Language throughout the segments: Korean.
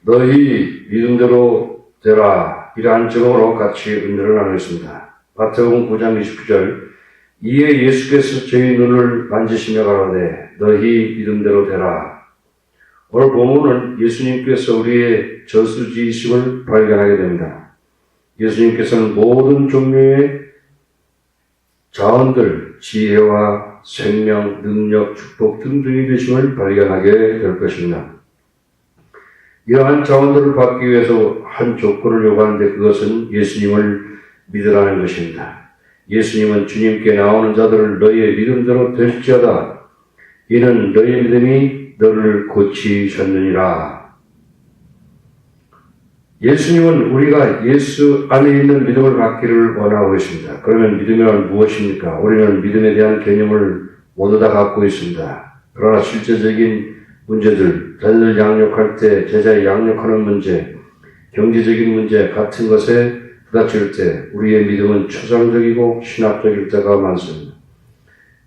너희 믿음대로 되라. 이러한 제목으로 같이 은혜를 나누겠습니다. 마태복음 9장 29절. 이에 예수께서 저희 눈을 만지시며 가라되 너희 믿음대로 되라. 오늘 본문은 예수님께서 우리의 저수지이심을 발견하게 됩니다. 예수님께서는 모든 종류의 자원들, 지혜와 생명, 능력, 축복 등등이 되심을 발견하게 될 것입니다. 이러한 자원들을 받기 위해서 한 조건을 요구하는데 그것은 예수님을 믿으라는 것입니다. 예수님은 주님께 나오는 자들을 너희의 믿음대로 될지어다. 이는 너희의 믿음이 너를 고치셨느니라. 예수님은 우리가 예수 안에 있는 믿음을 갖기를 원하고 계십니다. 그러면 믿음이란 무엇입니까? 우리는 믿음에 대한 개념을 모두 다 갖고 있습니다. 그러나 실제적인 문제들, 자녀를 양육할 때 제자의 양육하는 문제, 경제적인 문제 같은 것에 부딪힐 때 우리의 믿음은 추상적이고 신학적일 때가 많습니다.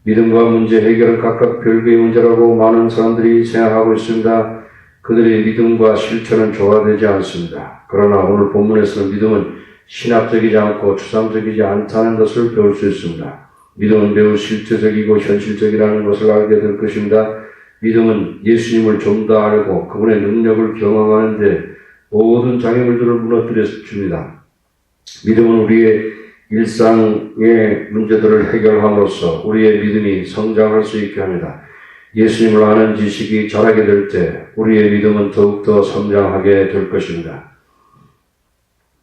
믿음과 문제 해결은 각각 별개의 문제라고 많은 사람들이 생각하고 있습니다. 그들의 믿음과 실천은 조화되지 않습니다. 그러나 오늘 본문에서는 믿음은 신학적이지 않고 추상적이지 않다는 것을 배울 수 있습니다. 믿음은 매우 실제적이고 현실적이라는 것을 알게 될 것입니다. 믿음은 예수님을 좀 더 알고 그분의 능력을 경험하는데 모든 장애물들을 무너뜨려 줍니다. 믿음은 우리의 일상의 문제들을 해결함으로써 우리의 믿음이 성장할 수 있게 합니다. 예수님을 아는 지식이 자라게 될 때 우리의 믿음은 더욱더 성장하게 될 것입니다.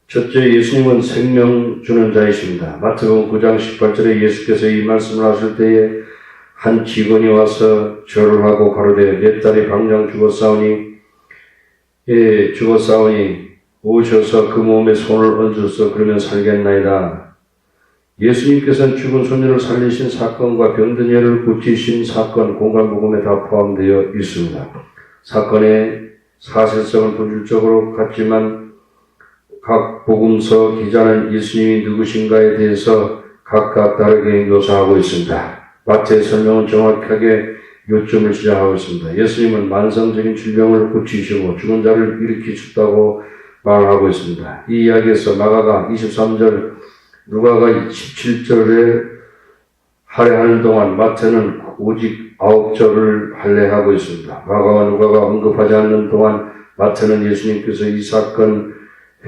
첫째, 예수님은 생명 주는 자이십니다. 마태복음 9장 18절에 예수께서 이 말씀을 하실 때에 한 직원이 와서 절을 하고 가로되 내 딸이 당장 죽었사오니 오셔서 그 몸에 손을 얹어서 그러면 살겠나이다. 예수님께서는 죽은 소녀를 살리신 사건과 병든 여를 고치신 사건, 공간복음에 다 포함되어 있습니다. 사건의 사실성은 본질적으로 같지만 각 복음서 기자는 예수님이 누구신가에 대해서 각각 다르게 묘사하고 있습니다. 마태의 설명은 정확하게 요점을 지적하고 있습니다. 예수님은 만성적인 질병을 고치시고 죽은 자를 일으키셨다고 말하고 있습니다. 이 이야기에서 마가가 23절, 누가가 17절에 할례하는 동안 마태는 오직 9절을 할례하고 있습니다. 마가와 누가가 언급하지 않는 동안 마태는 예수님께서 이 사건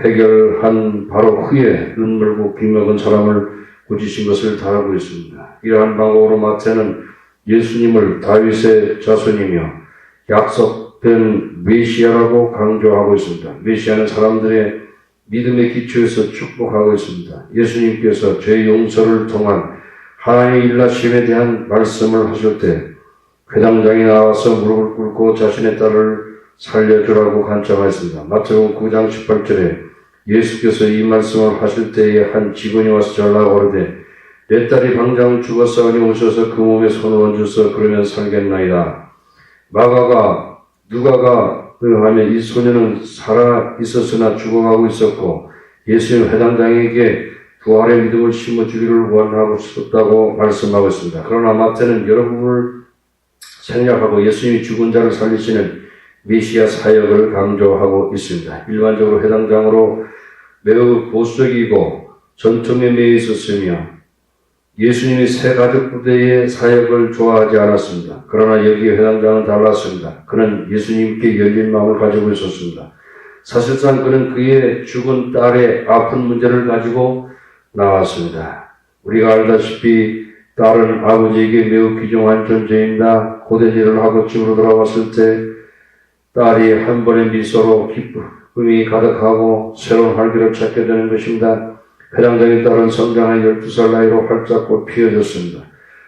해결한 바로 후에 눈물고 빅먹은 사람을 고치신 것을 다루고 있습니다. 이러한 방법으로 마태는 예수님을 다윗의 자손이며 약속된 메시아라고 강조하고 있습니다. 메시아는 사람들의 믿음의 기초에서 축복하고 있습니다. 예수님께서 죄 용서를 통한 하나님의 일하심에 대한 말씀을 하실 때 회당장이 나와서 무릎을 꿇고 자신의 딸을 살려주라고 간청하였습니다. 마태복음 9장 18절에 예수께서 이 말씀을 하실 때에 한 직원이 와서 전하고 그러되 내 딸이 당장 죽었사오니 오셔서 그 몸에 손을 얹어서 그러면 살겠나이다. 마가가 누가가 하면 이 소녀는 살아 있었으나 죽어가고 있었고 예수님 회당장에게 부활의 믿음을 심어주기를 원하고 싶다고 말씀하고 있습니다. 그러나 마태는 여러 부분을 생략하고 예수님이 죽은 자를 살리시는 메시아 사역을 강조하고 있습니다. 일반적으로 회당장으로 매우 보수적이고 전통에 매여 있었으며 예수님이 새 가족 부대의 사역을 좋아하지 않았습니다. 그러나 여기 회당장은 달랐습니다. 그는 예수님께 열린 마음을 가지고 있었습니다. 사실상 그는 그의 죽은 딸의 아픈 문제를 가지고 나왔습니다. 우리가 알다시피 딸은 아버지에게 매우 귀중한 존재입니다. 고된 일을 하고 집으로 돌아왔을 때 딸이 한 번의 미소로 기쁨이 가득하고 새로운 활기를 찾게 되는 것입니다. 회당장의 딸은 성장한 12살 나이로 활짝 꽃 피어졌습니다.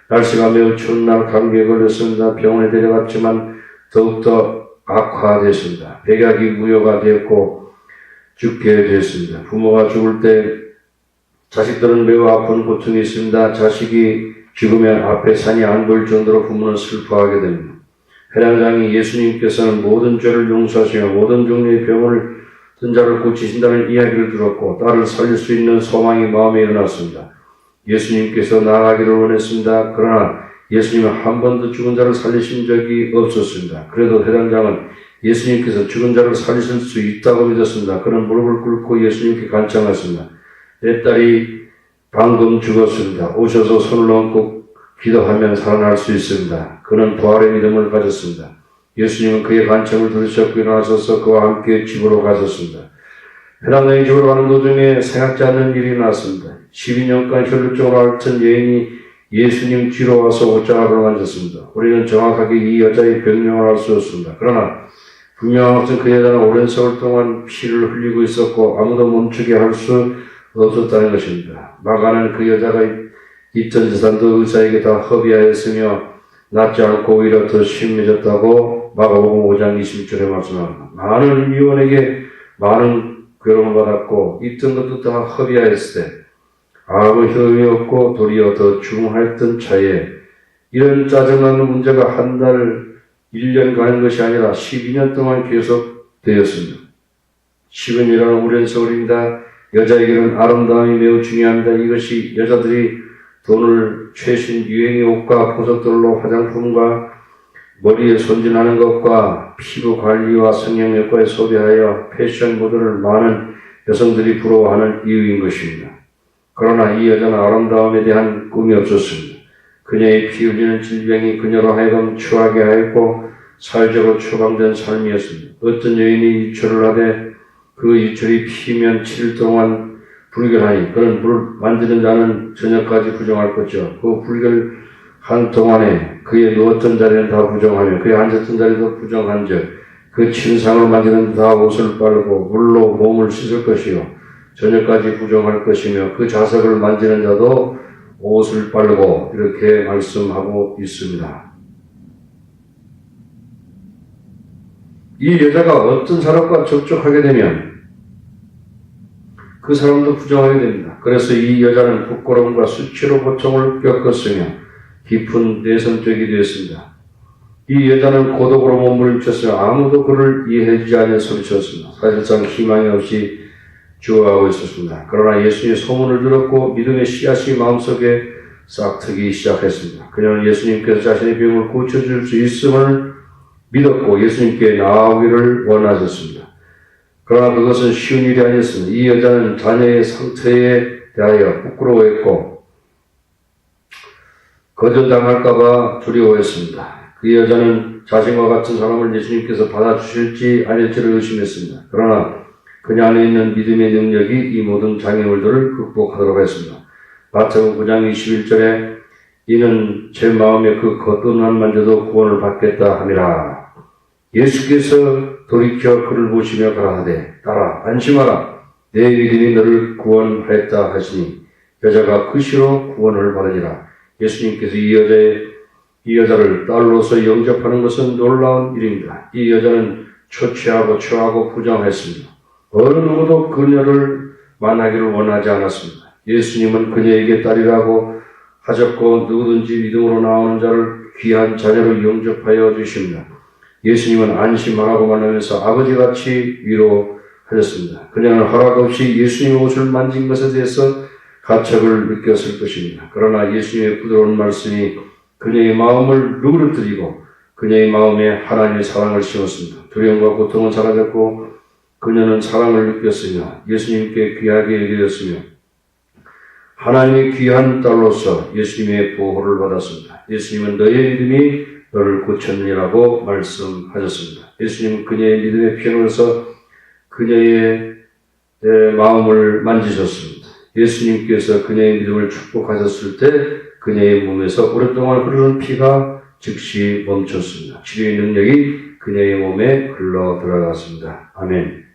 날씨가 매우 추운 날 감기에 걸렸습니다. 병원에 데려갔지만 더욱더 악화됐습니다. 백약이 무효가 되었고 죽게 됐습니다. 부모가 죽을 때 자식들은 매우 아픈 고통이 있습니다. 자식이 죽으면 앞에 산이 안 보일 정도로 부모는 슬퍼하게 됩니다. 회당장이 예수님께서는 모든 죄를 용서하시며 모든 종류의 병을 든 자를 고치신다는 이야기를 들었고 딸을 살릴 수 있는 소망이 마음에 일어났습니다. 예수님께서 나아가기를 원했습니다. 그러나 예수님은 한 번도 죽은 자를 살리신 적이 없었습니다. 그래도 회당장은 예수님께서 죽은 자를 살리실 수 있다고 믿었습니다. 그는 무릎을 꿇고 예수님께 간청했습니다. 내 딸이 방금 죽었습니다. 오셔서 손을 얹고 기도하면 살아날 수 있습니다. 그는 부활의 믿음을 가졌습니다. 예수님은 그의 간청을 들으셨고 일어나셔서 그와 함께 집으로 가셨습니다. 해당 여인 집으로 가는 도중에 생각지 않는 일이 났습니다. 12년간 혈루증으로 앓던 여인이 예수님 뒤로 와서 옷장을 만졌습니다. 우리는 정확하게 이 여자의 병명을 알 수 없습니다. 그러나 분명한 것은 그 여자는 오랜 세월 동안 피를 흘리고 있었고 아무도 멈추게 할 수 없었다는 것입니다. 마가는 그 여자가 있던 재산도 의사에게 다 허비하였으며 낫지 않고 오히려 더 심해졌다고 마가복음 5장 20절에 말씀합니다. 많은 의원에게 많은 괴로움을 받았고 있던 것도 다 허비하였을 때 아무 효용이 없고 도리어 더 중하였던 차에 이런 짜증나는 문제가 한 달, 1년 가는 것이 아니라 12년 동안 계속되었습니다. 10년이라는 오랜 세월입니다. 여자에게는 아름다움이 매우 중요합니다. 이것이 여자들이 돈을 최신 유행의 옷과 보석들로 화장품과 머리에 손질하는 것과 피부 관리와 성형외과에 소비하여 패션 모델을 많은 여성들이 부러워하는 이유인 것입니다. 그러나 이 여자는 아름다움에 대한 꿈이 없었습니다. 그녀의 피 흘리는 질병이 그녀로 하여금 추하게 하였고 사회적으로 추방된 삶이었습니다. 어떤 여인이 유출을 하되 그 유출이 피면 7일 동안 불결하니 그런 물을 만지는 자는 저녁까지 부정할 것이요. 그 불결한 동안에 그의 누웠던 자리는 다 부정하며 그의 앉았던 자리도 부정한즉 그 침상을 만지는 다 옷을 빨고 물로 몸을 씻을 것이요. 저녁까지 부정할 것이며 그 자석을 만지는 자도 옷을 빨고 이렇게 말씀하고 있습니다. 이 여자가 어떤 사람과 접촉하게 되면 그 사람도 부정하게 됩니다. 그래서 이 여자는 부끄러움과 수치로 고통을 겪었으며 깊은 내성적이 되었습니다. 이 여자는 고독으로 몸부림쳤으며 아무도 그를 이해해주지 않아 소리쳤습니다. 사실상 희망이 없이 죽어가고 있었습니다. 그러나 예수님의 소문을 들었고 믿음의 씨앗이 마음속에 싹트기 시작했습니다. 그녀는 예수님께서 자신의 병을 고쳐줄 수 있음을 믿었고 예수님께 나아오기를 원하셨습니다. 그러나 그것은 쉬운 일이 아니었습니다. 이 여자는 자녀의 상태에 대하여 부끄러워했고 거절당할까봐 두려워했습니다. 그 여자는 자신과 같은 사람을 예수님께서 받아주실지 아닐지를 의심했습니다. 그러나 그녀 안에 있는 믿음의 능력이 이 모든 장애물들을 극복하도록 했습니다. 마태복음 9장 21절에 이는 제 마음에 그 겉옷만 만져도 구원을 받겠다 함이라. 예수께서 돌이켜 그를 보시며 가라하되 딸아 안심하라 내 믿음이 너를 구원하였다 하시니 여자가 그 시로 구원을 받으니라. 예수님께서 이 여자를 딸로서 영접하는 것은 놀라운 일입니다. 이 여자는 초췌하고 초하고 부정했습니다. 어느 누구도 그녀를 만나기를 원하지 않았습니다. 예수님은 그녀에게 딸이라고 하셨고 누구든지 믿음으로 나오는 자를 귀한 자녀로 영접하여 주십니다. 예수님은 안심하라고 말하면서 아버지같이 위로하셨습니다. 그녀는 허락 없이 예수님의 옷을 만진 것에 대해서 가책을 느꼈을 것입니다. 그러나 예수님의 부드러운 말씀이 그녀의 마음을 누그러뜨리고 그녀의 마음에 하나님의 사랑을 심었습니다. 두려움과 고통은 사라졌고 그녀는 사랑을 느꼈으며 예수님께 귀하게 여겨졌으며 하나님의 귀한 딸로서 예수님의 보호를 받았습니다. 예수님은 너의 믿음이 너를 고쳤느니라고 말씀하셨습니다. 예수님은 그녀의 믿음의 피로서 그녀의 마음을 만지셨습니다. 예수님께서 그녀의 믿음을 축복하셨을 때 그녀의 몸에서 오랫동안 흐르는 피가 즉시 멈췄습니다. 치료의 능력이 그녀의 몸에 흘러 들어갔습니다. 아멘.